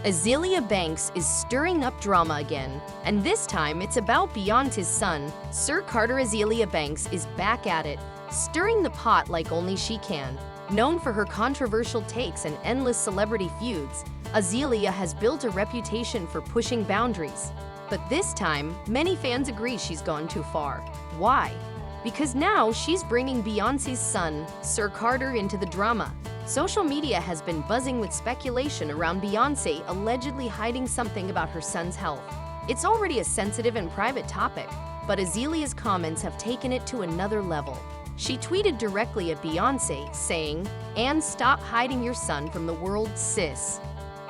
Azealia Banks is stirring up drama again, and this time it's about Beyoncé's son. Sir Carter Azealia Banks is back at it, stirring the pot like only she can. Known for her controversial takes and endless celebrity feuds, Azealia has built a reputation for pushing boundaries. But this time, many fans agree she's gone too far. Why? Because now she's bringing Beyoncé's son, Sir Carter, into the drama. Social media has been buzzing with speculation around Beyoncé allegedly hiding something about her son's health. It's already a sensitive and private topic, but Azealia's comments have taken it to another level. She tweeted directly at Beyoncé, saying, "And stop hiding your son from the world, sis.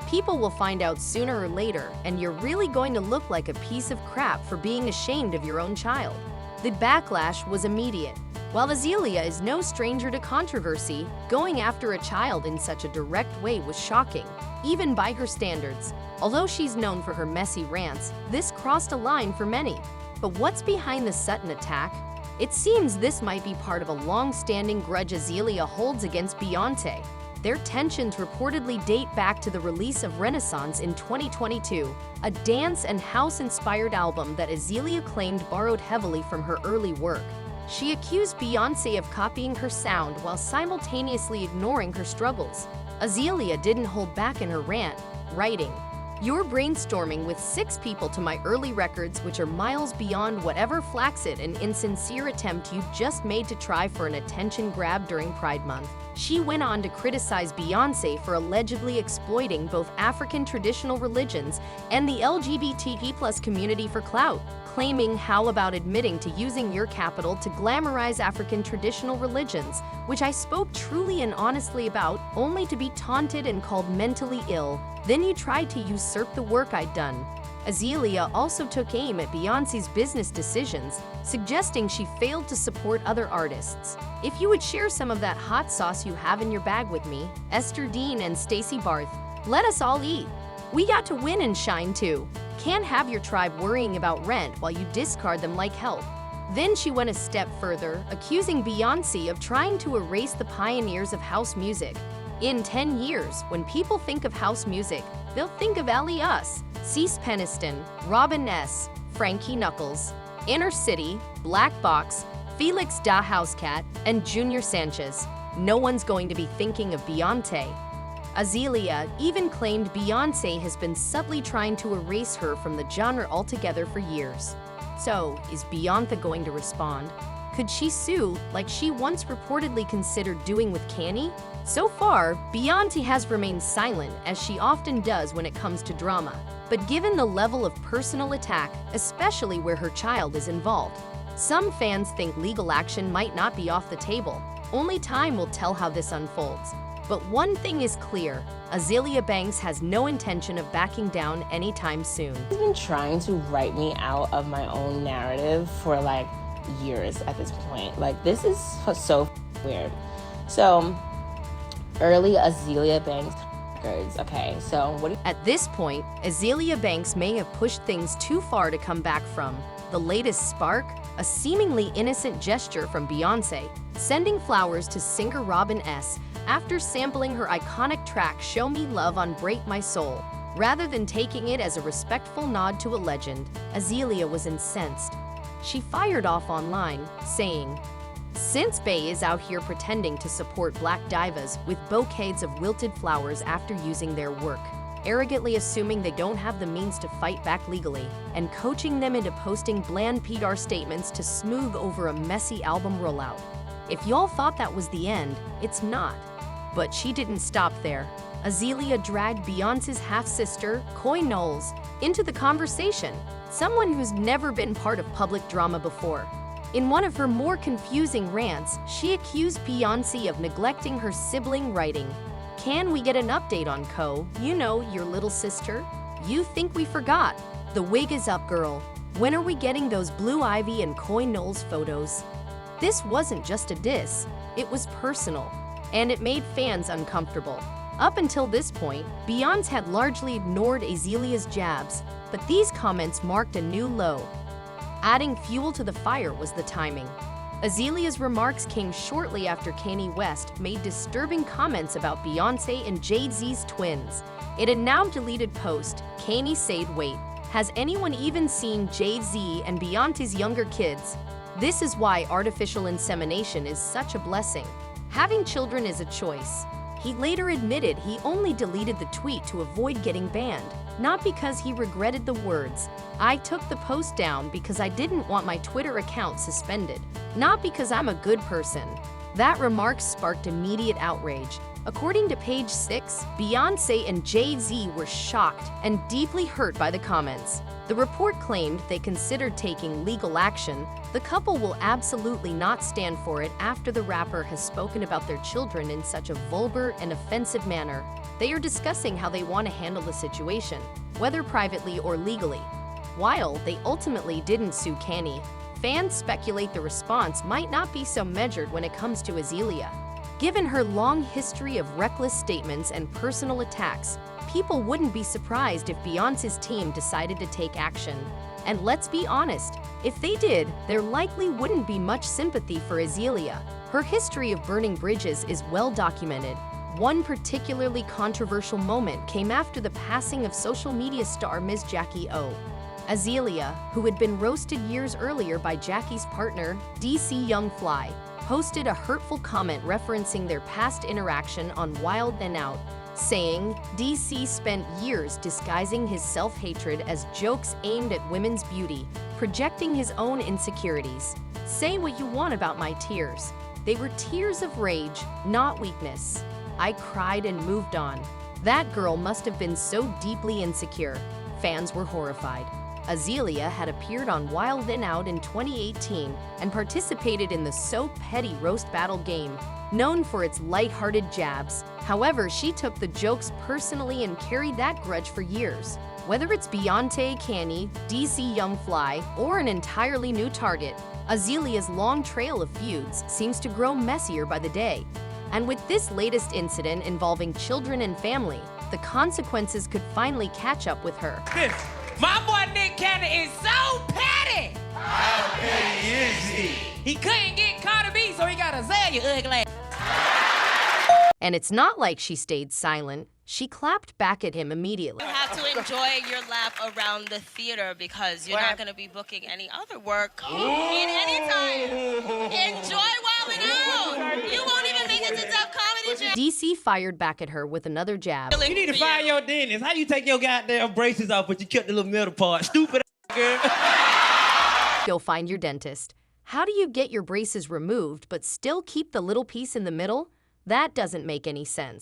People will find out sooner or later, and you're really going to look like a piece of crap for being ashamed of your own child." The backlash was immediate. While Azealia is no stranger to controversy, going after a child in such a direct way was shocking, even by her standards. Although she's known for her messy rants, this crossed a line for many. But what's behind the sudden attack? It seems this might be part of a long-standing grudge Azealia holds against Beyoncé. Their tensions reportedly date back to the release of Renaissance in 2022, a dance and house-inspired album that Azealia claimed borrowed heavily from her early work. She accused Beyoncé of copying her sound while simultaneously ignoring her struggles. Azealia didn't hold back in her rant, writing, "You're brainstorming with 6 people to my early records, which are miles beyond whatever flaccid and insincere attempt you just made to try for an attention grab during Pride Month." She went on to criticize Beyoncé for allegedly exploiting both African traditional religions and the LGBTQ+ community for clout, claiming, "How about admitting to using your capital to glamorize African traditional religions, which I spoke truly and honestly about, only to be taunted and called mentally ill. Then you tried to usurp the work I'd done." Azealia also took aim at Beyoncé's business decisions, suggesting she failed to support other artists. "If you would share some of that hot sauce you have in your bag with me, Esther Dean and Stacey Barth, let us all eat. We got to win and shine too. Can't have your tribe worrying about rent while you discard them like help." Then she went a step further, accusing Beyoncé of trying to erase the pioneers of house music. "In 10 years, when people think of house music, they'll think of Us, Cease Peniston, Robin S., Frankie Knuckles, Inner City, Black Box, Felix da Housecat, and Junior Sanchez. No one's going to be thinking of Beyoncé." Azealia even claimed Beyoncé has been subtly trying to erase her from the genre altogether for years. So, is Beyoncé going to respond? Could she sue, like she once reportedly considered doing with Kanye? So far, Beyoncé has remained silent, as she often does when it comes to drama. But given the level of personal attack, especially where her child is involved, some fans think legal action might not be off the table. Only time will tell how this unfolds. But one thing is clear, Azealia Banks has no intention of backing down anytime soon. She's been trying to write me out of my own narrative for like years at this point. Like, this is so weird. So, early Azealia Banks records. Okay, so what do you... At this point, Azealia Banks may have pushed things too far to come back from. The latest spark? A seemingly innocent gesture from Beyoncé, sending flowers to singer Robin S. after sampling her iconic track Show Me Love on Break My Soul. Rather than taking it as a respectful nod to a legend, Azealia was incensed. She fired off online, saying, "Since Bey is out here pretending to support black divas with bouquets of wilted flowers after using their work, arrogantly assuming they don't have the means to fight back legally, and coaching them into posting bland PR statements to smooth over a messy album rollout. If y'all thought that was the end, it's not." But she didn't stop there. Azealia dragged Beyoncé's half-sister, Coy Knowles, into the conversation, someone who's never been part of public drama before. In one of her more confusing rants, she accused Beyoncé of neglecting her sibling, writing, "Can we get an update on Co? You know, your little sister? You think we forgot? The wig is up, girl. When are we getting those Blue Ivy and Coy Knowles photos?" This wasn't just a diss, it was personal, and it made fans uncomfortable. Up until this point, Beyoncé had largely ignored Azealia's jabs, but these comments marked a new low. Adding fuel to the fire was the timing. Azealia's remarks came shortly after Kanye West made disturbing comments about Beyoncé and Jay-Z's twins. In a now-deleted post, Kanye said, "Wait, has anyone even seen Jay-Z and Beyoncé's younger kids? This is why artificial insemination is such a blessing. Having children is a choice." He later admitted he only deleted the tweet to avoid getting banned, not because he regretted the words. "I took the post down because I didn't want my Twitter account suspended, not because I'm a good person." That remark sparked immediate outrage. According to Page 6, Beyoncé and Jay-Z were shocked and deeply hurt by the comments. The report claimed they considered taking legal action. The couple will absolutely not stand for it after the rapper has spoken about their children in such a vulgar and offensive manner. They are discussing how they want to handle the situation, whether privately or legally. While they ultimately didn't sue Kanye, fans speculate the response might not be so measured when it comes to Azealia. Given her long history of reckless statements and personal attacks, people wouldn't be surprised if Beyoncé's team decided to take action. And let's be honest, if they did, there likely wouldn't be much sympathy for Azealia. Her history of burning bridges is well documented. One particularly controversial moment came after the passing of social media star Ms. Jackie O. Azealia, who had been roasted years earlier by Jackie's partner, DC Young Fly, posted a hurtful comment referencing their past interaction on Wild 'N Out, saying DC spent years disguising his self-hatred as jokes aimed at women's beauty, projecting his own insecurities. "Say what you want about my tears. They were tears of rage, not weakness. I cried and moved on. That girl must have been so deeply insecure." Fans were horrified. Azealia had appeared on Wild 'N Out in 2018 and participated in the So Petty roast battle game, known for its lighthearted jabs. However, she took the jokes personally and carried that grudge for years. Whether it's Beyoncé, Kanye, DC Young Fly, or an entirely new target, Azealia's long trail of feuds seems to grow messier by the day. And with this latest incident involving children and family, the consequences could finally catch up with her. My boy Nick Cannon is so petty! How petty is he? He couldn't get Cardi B, so he got Azealia ugly. And it's not like she stayed silent. She clapped back at him immediately. You have to enjoy your lap around the theater because you're not going to be booking any other work in any time. Enjoy Wild 'N Out. You won't even make it to Def Comedy Jam. DC fired back at her with another jab. You need to fire your dentist. How you take your goddamn braces off but you kept the little middle part? Stupid girl. Go find your dentist. How do you get your braces removed but still keep the little piece in the middle? That doesn't make any sense.